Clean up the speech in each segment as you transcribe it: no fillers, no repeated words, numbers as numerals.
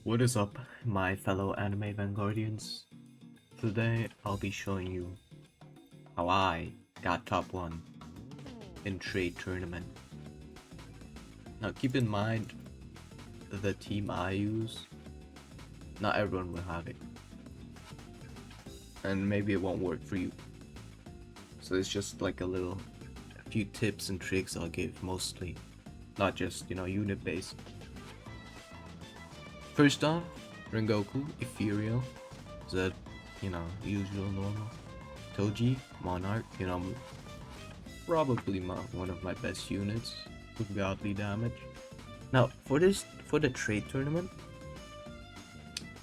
What is up, my fellow anime Vanguardians? Today I'll be showing you how I got top 1 in trade tournament. Now keep in mind, the team I use, not everyone will have it. And maybe it won't work for you. So it's just like a few tips and tricks I'll give mostly. Not just, unit based. First off, Rengoku, Ethereal, Z, usual normal. Toji, Monarch, probably one of my best units with godly damage. Now, for the trade tournament,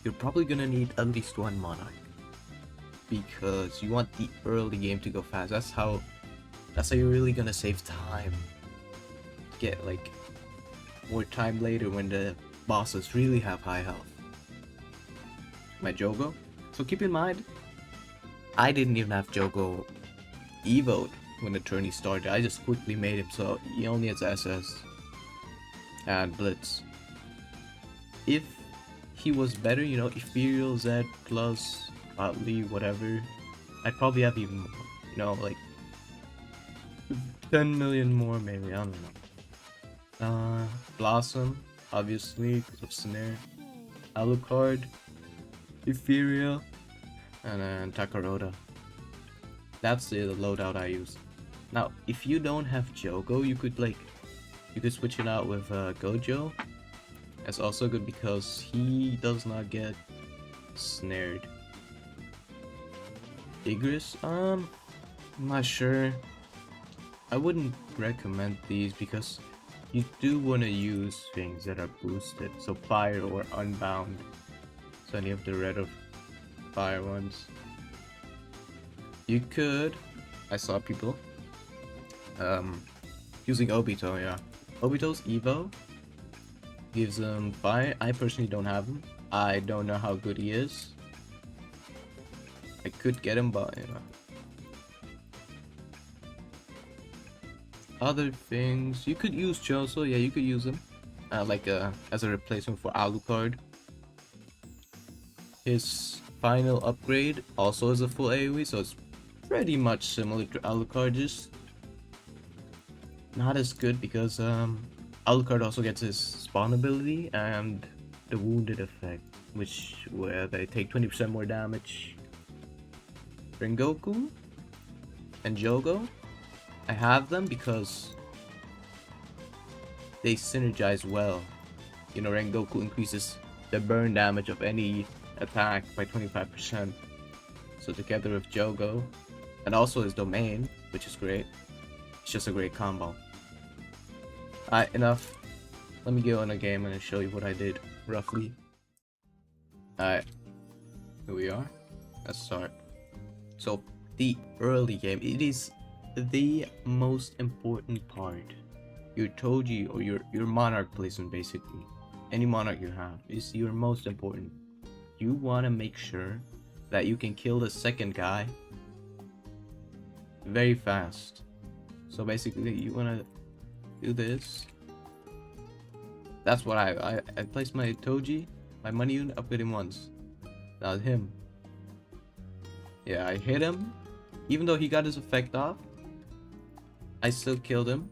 you're probably gonna need at least one Monarch. Because you want the early game to go fast. That's how you're really gonna save time. Get like more time later when the bosses really have high health. My Jogo. So keep in mind, I didn't even have Jogo evoed when the tourney started. I just quickly made him so he only has SS and Blitz. If he was better, Ethereal Z plus Lee, whatever, I'd probably have even more, like 10 million more maybe, I don't know. Blossom, obviously, because of Snare, Alucard, Ethereal, and then Takarota. That's the loadout I use. Now, if you don't have Jogo, you could switch it out with Gojo. That's also good because he does not get snared. Igris, I'm not sure. I wouldn't recommend these because you do want to use things that are boosted, so fire or unbound. So any of the red or fire ones. You could, I saw people using Obito, yeah. Obito's Evo gives him fire. I personally don't have him. I don't know how good he is. I could get him, but other things, you could use Choso. Yeah, you could use him as a replacement for Alucard. His final upgrade also is a full AoE, so it's pretty much similar to Alucard, just not as good because Alucard also gets his spawn ability and the wounded effect, where they take 20% more damage. Rengoku and Jogo, I have them because they synergize well. Rengoku increases the burn damage of any attack by 25%. So together with Jogo, and also his domain, which is great, it's just a great combo. Alright, enough. Let me go in a game and show you what I did, roughly. Alright, here we are. Let's start. So, the early game, it is the most important part. Your Toji or your Monarch placement, basically. Any Monarch you have is your most important. You want to make sure that you can kill the second guy very fast. So basically, you want to do this. That's what I placed my Toji, my money unit, upgrade him once. Now him. Yeah, I hit him. Even though he got his effect off, I still killed him.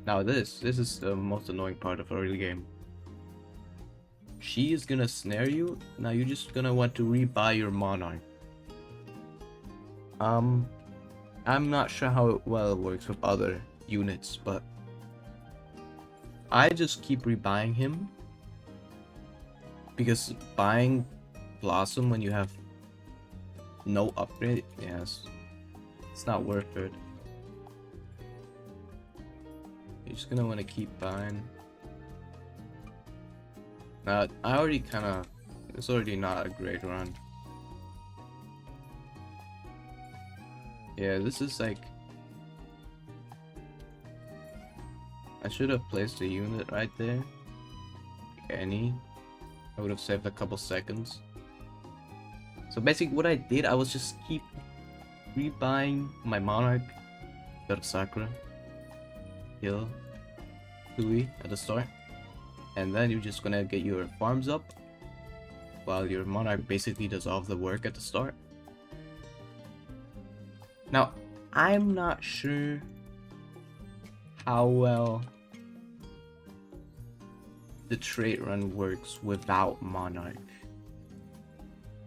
Now this is the most annoying part of early game. She is gonna snare you. Now you're just gonna want to rebuy your Monarch. I'm not sure how well it works with other units, but I just keep rebuying him because buying Blossom when you have no upgrade, yes, it's not worth it. You're just gonna want to keep buying. Now, it's already not a great run. Yeah, this is like, I should have placed a unit right there. I would have saved a couple seconds. So basically what I did, I was just keep rebuying my Monarch. Got Sakura. Kill Hui at the start. And then you're just gonna get your farms up while your monarch basically does all of the work at the start. Now, I'm not sure how well the trait run works without monarch.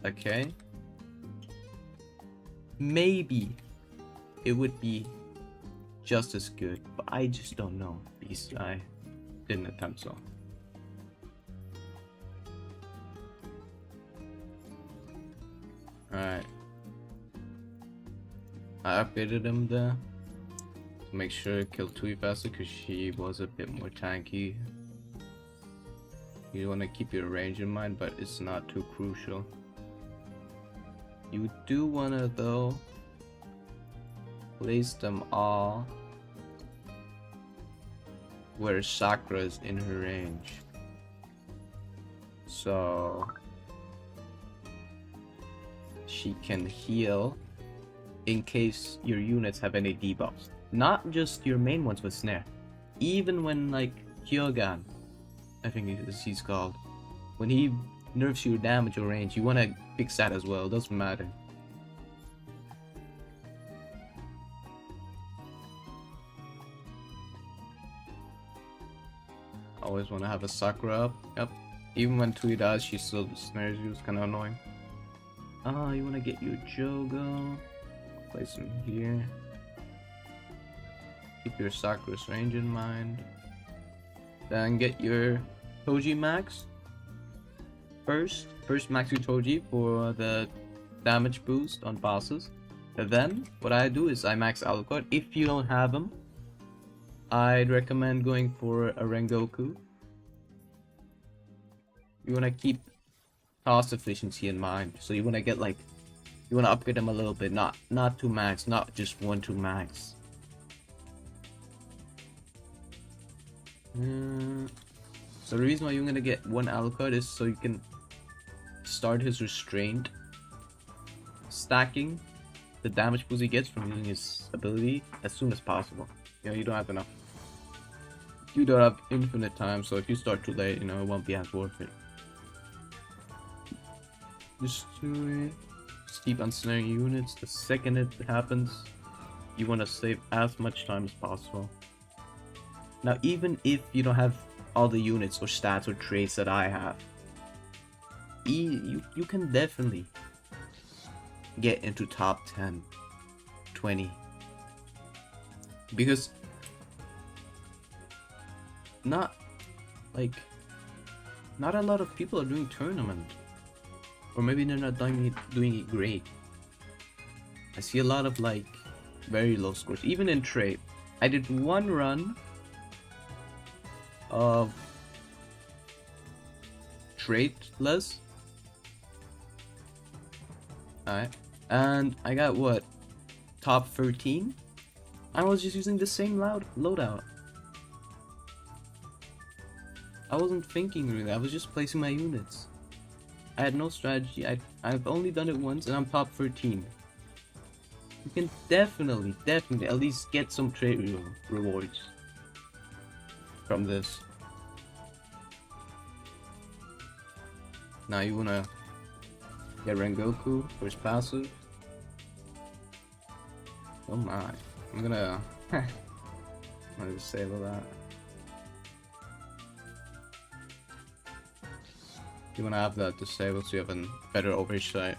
Okay? Maybe it would be just as good, but I just don't know because I didn't attempt so. Alright. I upgraded him there to make sure it killed Tui faster because she was a bit more tanky. You want to keep your range in mind, but it's not too crucial. You do want to though place them all where Sakura is in her range. So she can heal in case your units have any debuffs. Not just your main ones with Snare. Even when like Kyogan, I think he's called, when he nerfs your damage or range, you want to fix that as well. It doesn't matter. Always want to have a Sakura up. Yep. Even when Tui dies, she still snares you. It's kind of annoying. You want to get your Jogo. Place him here. Keep your Sakura's range in mind. Then get your Toji max. First max your Toji for the damage boost on bosses. And then what I do is I max Alucard. If you don't have him, I'd recommend going for a Rengoku. You want to keep cost efficiency in mind. So you want to get like, you want to upgrade them a little bit, not to max, not just 1 to max. So the reason why you're gonna get 1 Alucard is so you can start his restraint, stacking the damage boost he gets from using his ability as soon as possible. You know, you don't have enough. You don't have infinite time, so if you start too late, you know, it won't be as worth it. Just keep ensnaring units. The second it happens, you want to save as much time as possible. Now, even if you don't have all the units or stats or traits that I have, you can definitely get into top 10, 20. Because not a lot of people are doing tournament. Or maybe they're not doing it great. I see a lot of like very low scores. Even in trade, I did 1 run of trade-less. Alright. And I got what? Top 13? I was just using the same loadout. I wasn't thinking really, I was just placing my units. I had no strategy. I've only done it once and I'm top 13. You can definitely at least get some trade rewards from this. Now you wanna get Rengoku for his passive. Oh my. I'm gonna disable that. You wanna have that disabled so you have a better oversight.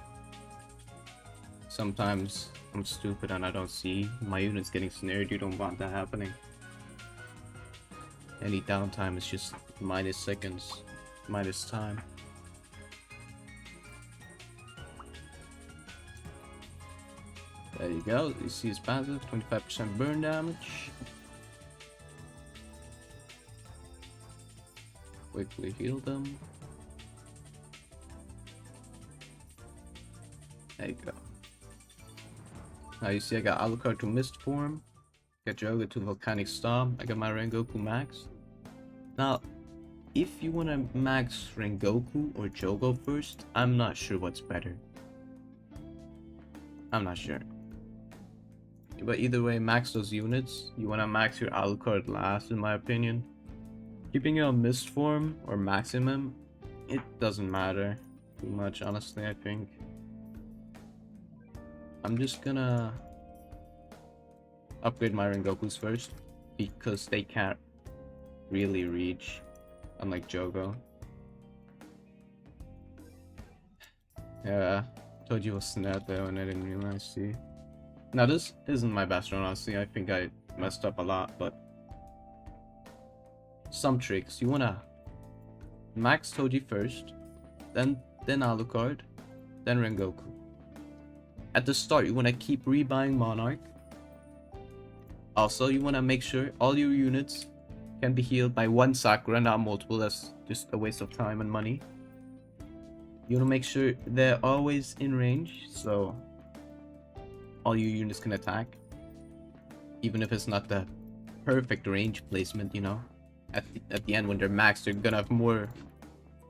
Sometimes I'm stupid and I don't see my units getting snared. You don't want that happening. Any downtime is just minus seconds, minus time. There you go. You see his passive, 25% burn damage. Quickly heal them. There you go. Now you see I got Alucard to Mist form. Got Jogo to Volcanic Storm. I got my Rengoku max. Now, if you want to max Rengoku or Jogo first, I'm not sure what's better. I'm not sure. But either way, max those units. You want to max your Alucard last, in my opinion. Keeping it on mist form or maximum, it doesn't matter too much, honestly. I think I'm just gonna upgrade my Rengokus first because they can't really reach, unlike Jogo. Yeah, told you it was snap there and I didn't realize. See, now this isn't my best run, honestly. I think I messed up a lot, but some tricks. You wanna max Toji first, then Alucard, then Rengoku. At the start, you wanna keep rebuying Monarch. Also, you wanna make sure all your units can be healed by one Sakura, not multiple. That's just a waste of time and money. You wanna make sure they're always in range, so all your units can attack. Even if it's not the perfect range placement, you know. At the end when they're maxed, they're gonna have more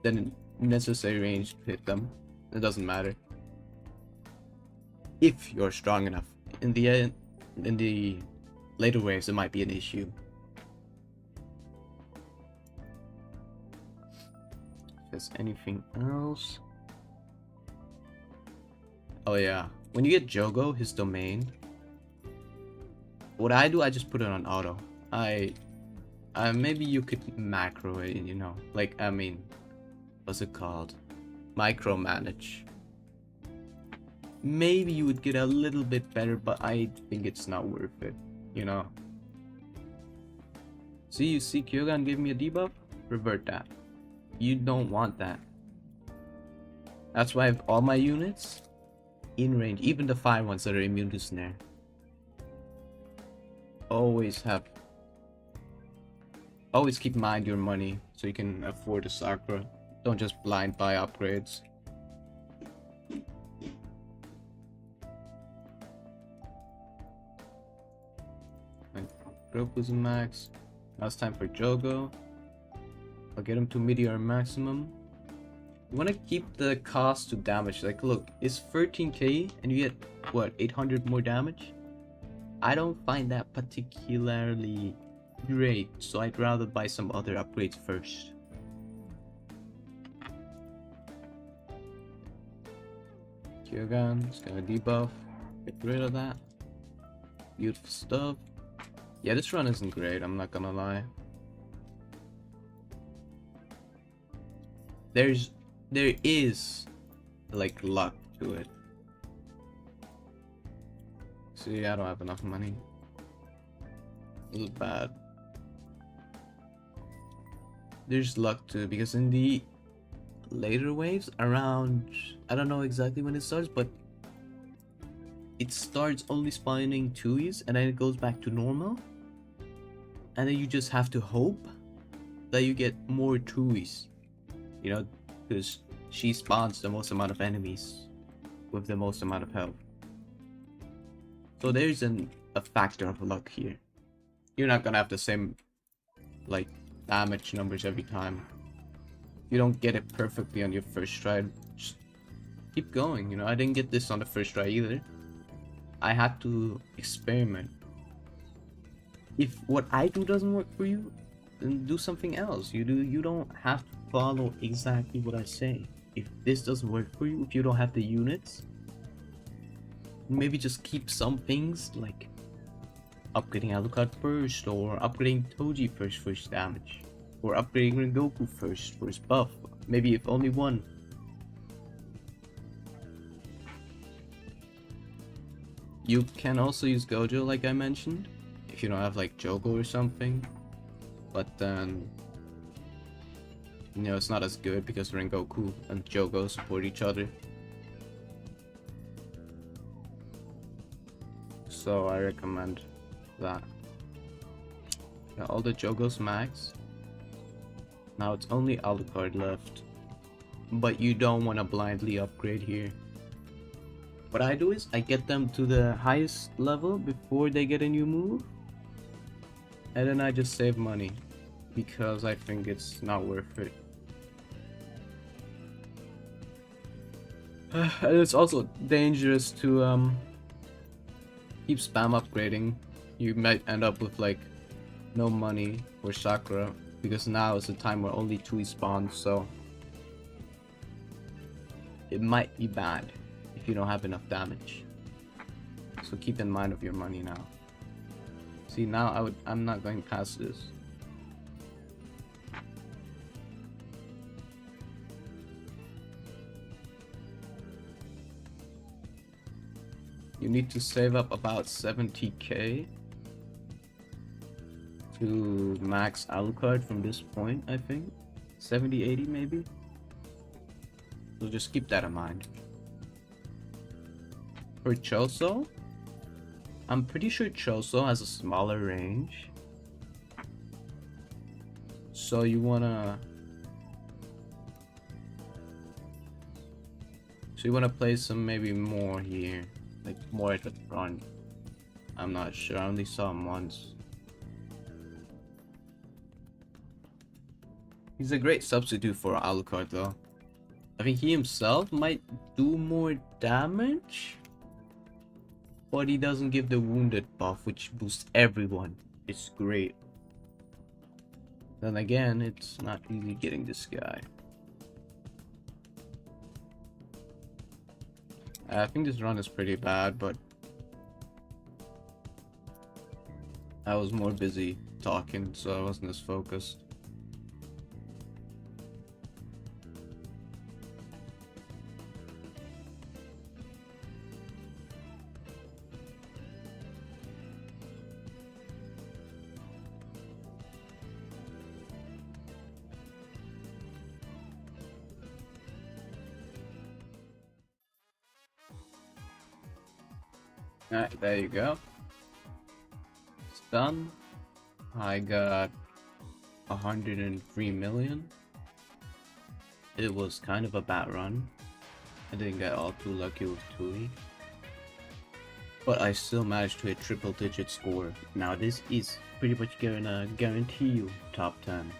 than necessary range to hit them. It doesn't matter. If you're strong enough. In the end, in the later waves, it might be an issue. If there's anything else. Oh yeah. When you get Jogo, his domain, what I do, I just put it on auto. Maybe you could macro it, you know, like, I mean, what's it called? Micromanage. Maybe you would get a little bit better, but I think it's not worth it, you know. See, you see Kyogan gave me a debuff? Revert that. You don't want that. That's why I have all my units in range, even the fire ones that are immune to snare. Always keep in mind your money so you can afford a Sakura. Don't just blind buy upgrades. Groku's max. Now it's time for Jogo. I'll get him to Meteor maximum. You want to keep the cost to damage. Like, look, it's 13k and you get what, 800 more damage? I don't find that particularly great, so I'd rather buy some other upgrades first. Kyogan is gonna debuff. Get rid of that. Beautiful stuff. Yeah, this run isn't great, I'm not gonna lie. There is like luck to it. See, I don't have enough money. This is bad. There's luck too, because in the later waves, around, I don't know exactly when it starts, but it starts only spawning 2s and then it goes back to normal. And then you just have to hope that you get more 2s. You know, because she spawns the most amount of enemies with the most amount of health. So there's a factor of luck here. You're not gonna have the same like damage numbers every time. You don't get it perfectly on your first try. Just keep going, you know. I didn't get this on the first try either. I had to experiment. If what I do doesn't work for you, then do something else. You don't have to follow exactly what I say. If this doesn't work for you, if you don't have the units, maybe just keep some things like upgrading Alucard first, or upgrading Toji first for his damage, or upgrading Rengoku first for his buff. Maybe if only one. You can also use Gojo like I mentioned, if you don't have like Jogo or something, but then, you know, it's not as good because Rengoku and Jogo support each other. So I recommend that. Got all the Jogos max. Now it's only Alucard left, but you don't want to blindly upgrade here. What I do is I get them to the highest level before they get a new move, and then I just save money because I think it's not worth it. And it's also dangerous to keep spam upgrading. You might end up with like no money for Sakura because now is a time where only 2 spawn, so it might be bad if you don't have enough damage. So keep in mind of your money now. See, now I'm not going past this. You need to save up about 70k to max Alucard from this point, I think. 70, 80 maybe? So just keep that in mind. For Choso, I'm pretty sure Choso has a smaller range. So you wanna play some maybe more here. Like more at the front. I'm not sure. I only saw him once. He's a great substitute for Alucard though. I think he himself might do more damage, but he doesn't give the wounded buff, which boosts everyone. It's great. Then again, it's not easy getting this guy. I think this run is pretty bad, but I was more busy talking, so I wasn't as focused. Alright, there you go. It's done. I got 103 million. It was kind of a bad run. I didn't get all too lucky with Tui. But I still managed to hit triple digit score. Now this is pretty much gonna guarantee you top 10.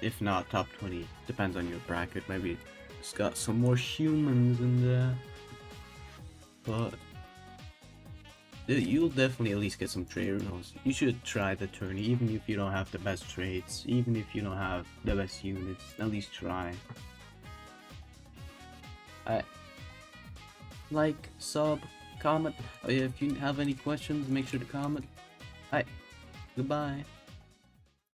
If not top 20. Depends on your bracket. Maybe it's got some more humans in there. But you'll definitely at least get some trade rolls. You should try the tourney, even if you don't have the best trades, even if you don't have the best units, at least try. Like, sub, comment. If you have any questions, make sure to comment. Goodbye.